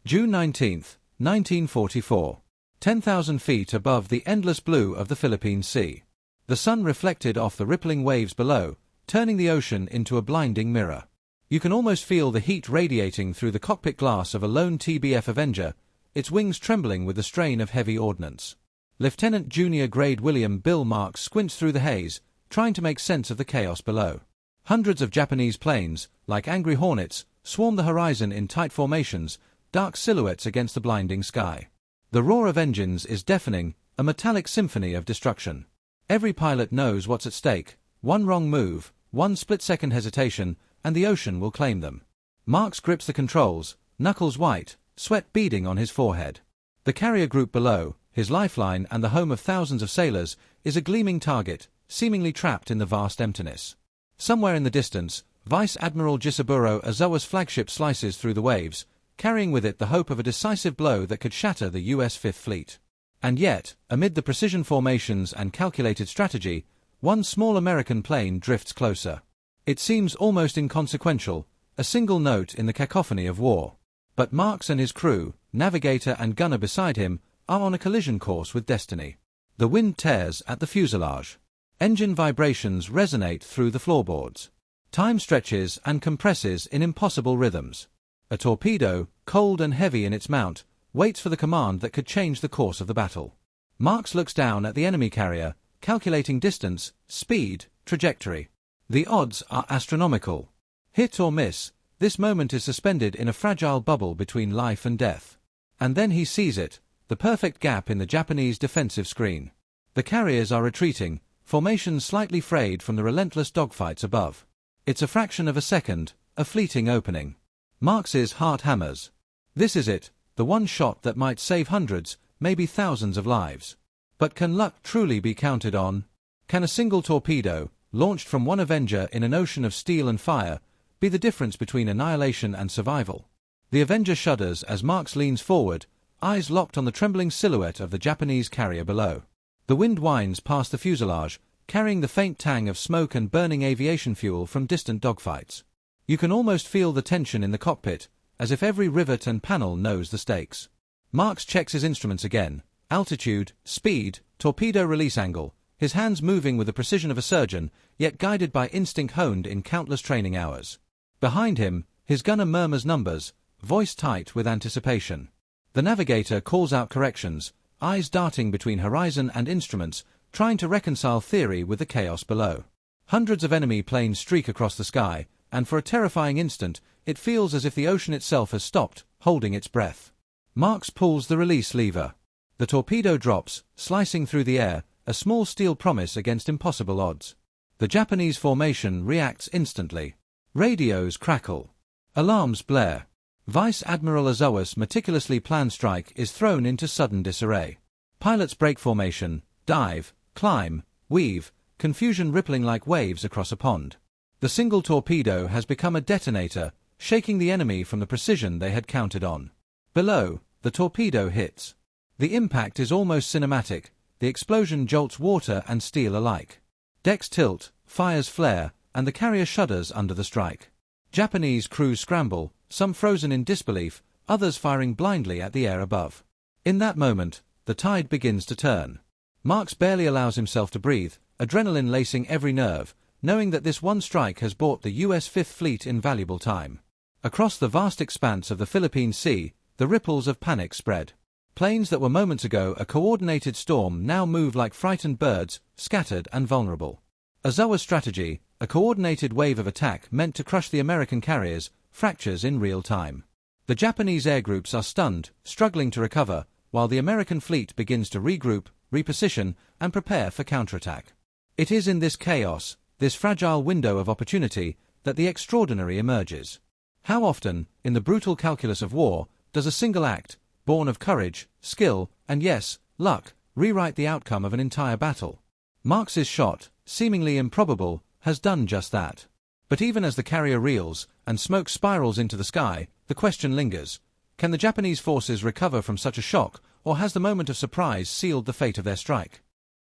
June 19, 1944. 10,000 feet above the endless blue of the Philippine Sea. The sun reflected off the rippling waves below, turning the ocean into a blinding mirror. You can almost feel the heat radiating through the cockpit glass of a lone TBF Avenger, its wings trembling with the strain of heavy ordnance. Lieutenant Junior Grade William Bill Marks squints through the haze, trying to make sense of the chaos below. Hundreds of Japanese planes, like angry hornets, swarm the horizon in tight formations, dark silhouettes against the blinding sky. The roar of engines is deafening, a metallic symphony of destruction. Every pilot knows what's at stake. One wrong move, one split-second hesitation, and the ocean will claim them. Marks grips the controls, knuckles white, sweat beading on his forehead. The carrier group below, his lifeline and the home of thousands of sailors, is a gleaming target, seemingly trapped in the vast emptiness. Somewhere in the distance, Vice Admiral Jisaburō Ozawa's flagship slices through the waves, carrying with it the hope of a decisive blow that could shatter the U.S. Fifth Fleet. And yet, amid the precision formations and calculated strategy, one small American plane drifts closer. It seems almost inconsequential, a single note in the cacophony of war. But Marks and his crew, navigator and gunner beside him, are on a collision course with destiny. The wind tears at the fuselage. Engine vibrations resonate through the floorboards. Time stretches and compresses in impossible rhythms. A torpedo, cold and heavy in its mount, waits for the command that could change the course of the battle. Marks looks down at the enemy carrier, calculating distance, speed, trajectory. The odds are astronomical. Hit or miss, this moment is suspended in a fragile bubble between life and death. And then he sees it, the perfect gap in the Japanese defensive screen. The carriers are retreating, formations slightly frayed from the relentless dogfights above. It's a fraction of a second, a fleeting opening. Marks's heart hammers. This is it, the one shot that might save hundreds, maybe thousands of lives. But can luck truly be counted on? Can a single torpedo, launched from one Avenger in an ocean of steel and fire, be the difference between annihilation and survival? The Avenger shudders as Marks leans forward, eyes locked on the trembling silhouette of the Japanese carrier below. The wind whines past the fuselage, carrying the faint tang of smoke and burning aviation fuel from distant dogfights. You can almost feel the tension in the cockpit, as if every rivet and panel knows the stakes. Marks checks his instruments again, altitude, speed, torpedo release angle, his hands moving with the precision of a surgeon, yet guided by instinct honed in countless training hours. Behind him, his gunner murmurs numbers, voice tight with anticipation. The navigator calls out corrections, eyes darting between horizon and instruments, trying to reconcile theory with the chaos below. Hundreds of enemy planes streak across the sky, and for a terrifying instant, it feels as if the ocean itself has stopped, holding its breath. Marks pulls the release lever. The torpedo drops, slicing through the air, a small steel promise against impossible odds. The Japanese formation reacts instantly. Radios crackle. Alarms blare. Vice Admiral Ozawa's meticulously planned strike is thrown into sudden disarray. Pilots break formation, dive, climb, weave, confusion rippling like waves across a pond. The single torpedo has become a detonator, shaking the enemy from the precision they had counted on. Below, the torpedo hits. The impact is almost cinematic, the explosion jolts water and steel alike. Decks tilt, fires flare, and the carrier shudders under the strike. Japanese crews scramble, some frozen in disbelief, others firing blindly at the air above. In that moment, the tide begins to turn. Marks barely allows himself to breathe, adrenaline lacing every nerve, knowing that this one strike has bought the U.S. Fifth Fleet invaluable time. Across the vast expanse of the Philippine Sea, the ripples of panic spread. Planes that were moments ago a coordinated storm now move like frightened birds, scattered and vulnerable. Ozawa's strategy, a coordinated wave of attack meant to crush the American carriers, fractures in real time. The Japanese air groups are stunned, struggling to recover, while the American fleet begins to regroup, reposition, and prepare for counterattack. It is in this chaos, this fragile window of opportunity, that the extraordinary emerges. How often, in the brutal calculus of war, does a single act, born of courage, skill, and yes, luck, rewrite the outcome of an entire battle? Marks's shot, seemingly improbable, has done just that. But even as the carrier reels, and smoke spirals into the sky, the question lingers. Can the Japanese forces recover from such a shock, or has the moment of surprise sealed the fate of their strike?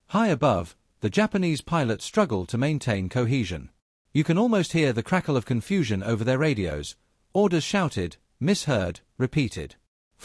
High above, the Japanese pilots struggle to maintain cohesion. You can almost hear the crackle of confusion over their radios, orders shouted, misheard, repeated.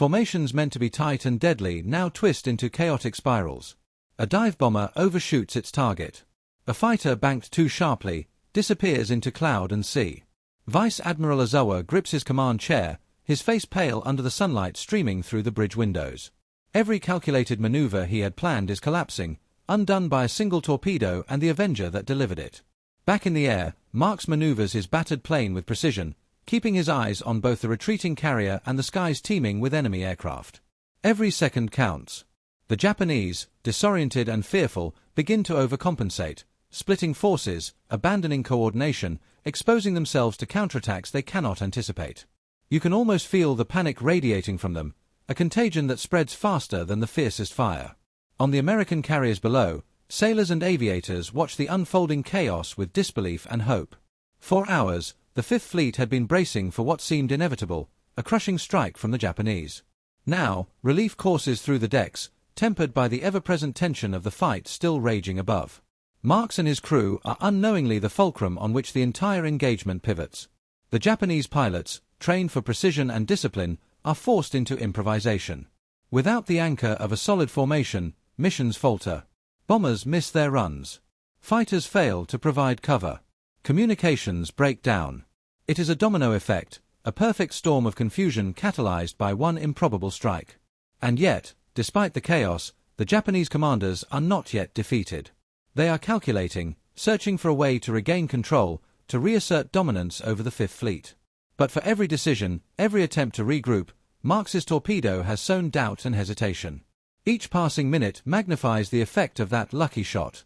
Formations meant to be tight and deadly now twist into chaotic spirals. A dive bomber overshoots its target. A fighter banked too sharply disappears into cloud and sea. Vice Admiral Ozawa grips his command chair, his face pale under the sunlight streaming through the bridge windows. Every calculated maneuver he had planned is collapsing, undone by a single torpedo and the Avenger that delivered it. Back in the air, Marks maneuvers his battered plane with precision, keeping his eyes on both the retreating carrier and the skies teeming with enemy aircraft. Every second counts. The Japanese, disoriented and fearful, begin to overcompensate, splitting forces, abandoning coordination, exposing themselves to counterattacks they cannot anticipate. You can almost feel the panic radiating from them, a contagion that spreads faster than the fiercest fire. On the American carriers below, sailors and aviators watch the unfolding chaos with disbelief and hope. For hours, the Fifth Fleet had been bracing for what seemed inevitable, a crushing strike from the Japanese. Now, relief courses through the decks, tempered by the ever-present tension of the fight still raging above. Marks and his crew are unknowingly the fulcrum on which the entire engagement pivots. The Japanese pilots, trained for precision and discipline, are forced into improvisation. Without the anchor of a solid formation, missions falter. Bombers miss their runs. Fighters fail to provide cover. Communications break down. It is a domino effect, a perfect storm of confusion catalyzed by one improbable strike. And yet, despite the chaos, the Japanese commanders are not yet defeated. They are calculating, searching for a way to regain control, to reassert dominance over the Fifth Fleet. But for every decision, every attempt to regroup, Marks's torpedo has sown doubt and hesitation. Each passing minute magnifies the effect of that lucky shot.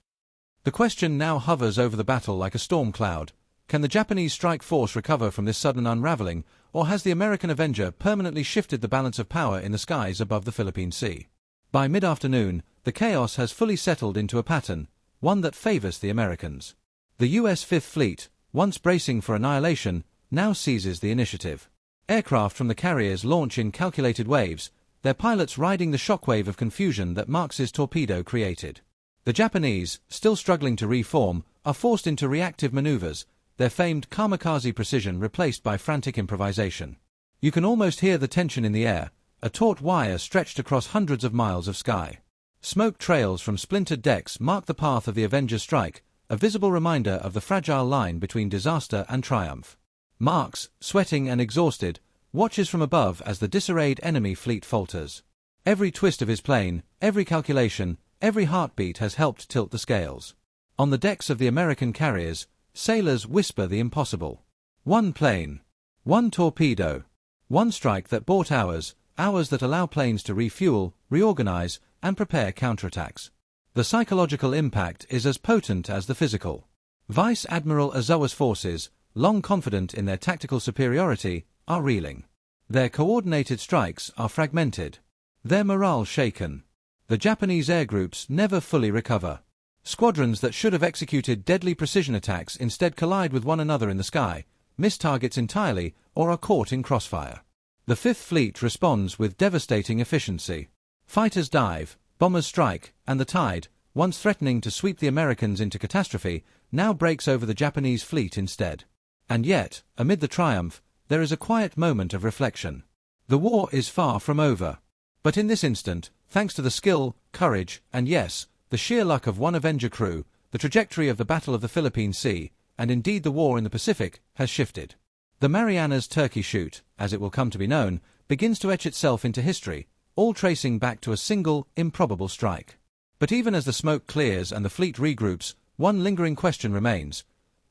The question now hovers over the battle like a storm cloud. Can the Japanese strike force recover from this sudden unraveling, or has the American Avenger permanently shifted the balance of power in the skies above the Philippine Sea? By mid-afternoon, the chaos has fully settled into a pattern, one that favors the Americans. The U.S. Fifth Fleet, once bracing for annihilation, now seizes the initiative. Aircraft from the carriers launch in calculated waves, their pilots riding the shockwave of confusion that Marks's torpedo created. The Japanese, still struggling to reform, are forced into reactive maneuvers, their famed kamikaze precision replaced by frantic improvisation. You can almost hear the tension in the air, a taut wire stretched across hundreds of miles of sky. Smoke trails from splintered decks mark the path of the Avenger's strike, a visible reminder of the fragile line between disaster and triumph. Marks, sweating and exhausted, watches from above as the disarrayed enemy fleet falters. Every twist of his plane, every calculation, every heartbeat has helped tilt the scales. On the decks of the American carriers, sailors whisper the impossible. One plane. One torpedo. One strike that bought hours that allow planes to refuel, reorganize, and prepare counterattacks. The psychological impact is as potent as the physical. Vice Admiral Ozawa's forces, long confident in their tactical superiority, are reeling. Their coordinated strikes are fragmented. Their morale shaken. The Japanese air groups never fully recover. Squadrons that should have executed deadly precision attacks instead collide with one another in the sky, miss targets entirely, or are caught in crossfire. The Fifth Fleet responds with devastating efficiency. Fighters dive, bombers strike, and the tide, once threatening to sweep the Americans into catastrophe, now breaks over the Japanese fleet instead. And yet, amid the triumph, there is a quiet moment of reflection. The war is far from over. But in this instant, thanks to the skill, courage, and yes, the sheer luck of one Avenger crew, the trajectory of the Battle of the Philippine Sea, and indeed the war in the Pacific, has shifted. The Marianas Turkey Shoot, as it will come to be known, begins to etch itself into history, all tracing back to a single, improbable strike. But even as the smoke clears and the fleet regroups, one lingering question remains.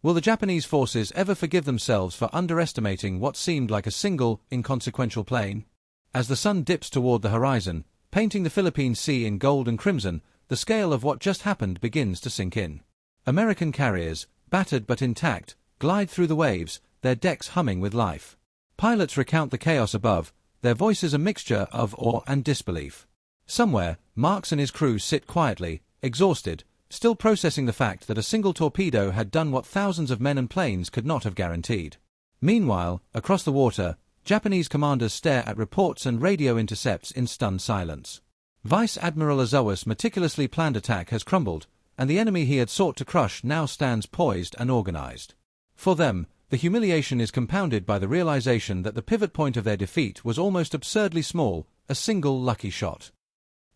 Will the Japanese forces ever forgive themselves for underestimating what seemed like a single, inconsequential plane? As the sun dips toward the horizon, painting the Philippine Sea in gold and crimson, the scale of what just happened begins to sink in. American carriers, battered but intact, glide through the waves, their decks humming with life. Pilots recount the chaos above, their voices a mixture of awe and disbelief. Somewhere, Marks and his crew sit quietly, exhausted, still processing the fact that a single torpedo had done what thousands of men and planes could not have guaranteed. Meanwhile, across the water, Japanese commanders stare at reports and radio intercepts in stunned silence. Vice Admiral Ozawa's meticulously planned attack has crumbled, and the enemy he had sought to crush now stands poised and organized. For them, the humiliation is compounded by the realization that the pivot point of their defeat was almost absurdly small, a single lucky shot.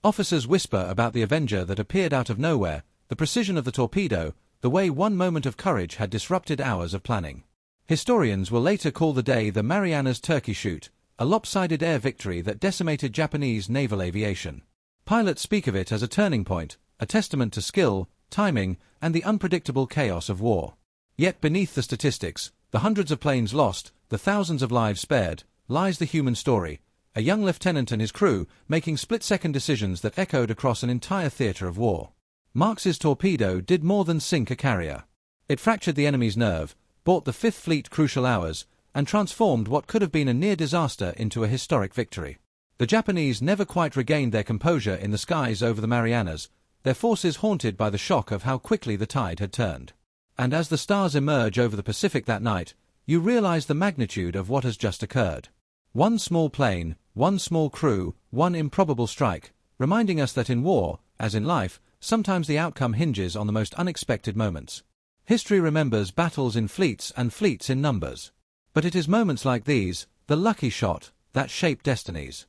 Officers whisper about the Avenger that appeared out of nowhere, the precision of the torpedo, the way one moment of courage had disrupted hours of planning. Historians will later call the day the Marianas Turkey Shoot, a lopsided air victory that decimated Japanese naval aviation. Pilots speak of it as a turning point, a testament to skill, timing, and the unpredictable chaos of war. Yet beneath the statistics, the hundreds of planes lost, the thousands of lives spared, lies the human story, a young lieutenant and his crew making split-second decisions that echoed across an entire theater of war. Marx's torpedo did more than sink a carrier. It fractured the enemy's nerve, bought the Fifth Fleet crucial hours, and transformed what could have been a near disaster into a historic victory. The Japanese never quite regained their composure in the skies over the Marianas, their forces haunted by the shock of how quickly the tide had turned. And as the stars emerge over the Pacific that night, you realize the magnitude of what has just occurred. One small plane, one small crew, one improbable strike, reminding us that in war, as in life, sometimes the outcome hinges on the most unexpected moments. History remembers battles in fleets and fleets in numbers. But it is moments like these, the lucky shot, that shape destinies.